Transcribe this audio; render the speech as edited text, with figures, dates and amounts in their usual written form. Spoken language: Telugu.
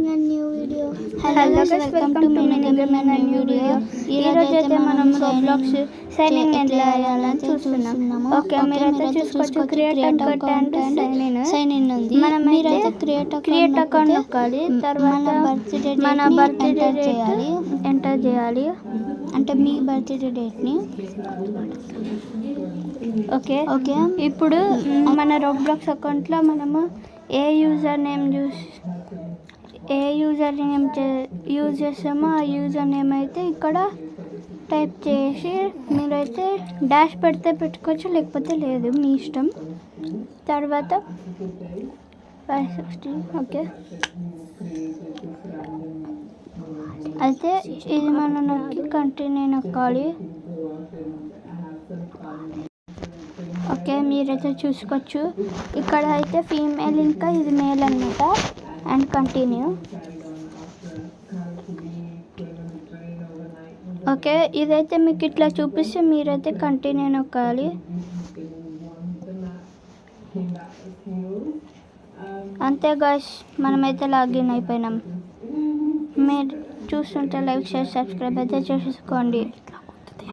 New video. Hello guys, welcome to my new video. ఈరోజు అయితే మనం రోబ్లాక్స్ సైన్ ఇన్ ఎలా చేయాలని చూస్తున్నాము. ఓకే, మీరైతే చూసుకోవచ్చు. Create account and sign in ఉంది. మీరైతే క్రియేట్ అకౌంట్ నొక్కాలి. తర్వాత మన బర్త్డే డేట్ ఎంటర్ చేయాలి, అంటే మీ బర్త్డే డేట్ని. ఓకే ఓకే ఇప్పుడు మన రోబ్లాక్స్ అకౌంట్లో మనము ఏ యూజర్ నేమ్ యూజ్ చేస్తామో ఆ యూజర్ నేమ్ అయితే ఇక్కడ టైప్ చేసి మీరైతే డాష్ పెడితే పెట్టుకోవచ్చు, లేకపోతే లేదు, మీ ఇష్టం. తర్వాత 560. ఓకే, అయితే ఇది మనం నొక్కి కంటిన్యూ నొక్కాలి. ఓకే, మీరైతే చూసుకోవచ్చు. ఇక్కడ అయితే ఫీమేల్, ఇంకా ఇది మేల్ అన్నమాట. And continue. ఓకే, ఇదైతే మీకు ఇట్లా చూపిస్తే మీరైతే కంటిన్యూ నొక్కాలి. అంతే గాయ్స్, మనమైతే లాగిన్ అయిపోయినాం. మీరు చూస్తుంటే లైక్, షేర్, సబ్స్క్రైబ్ అయితే చేసుకోండి.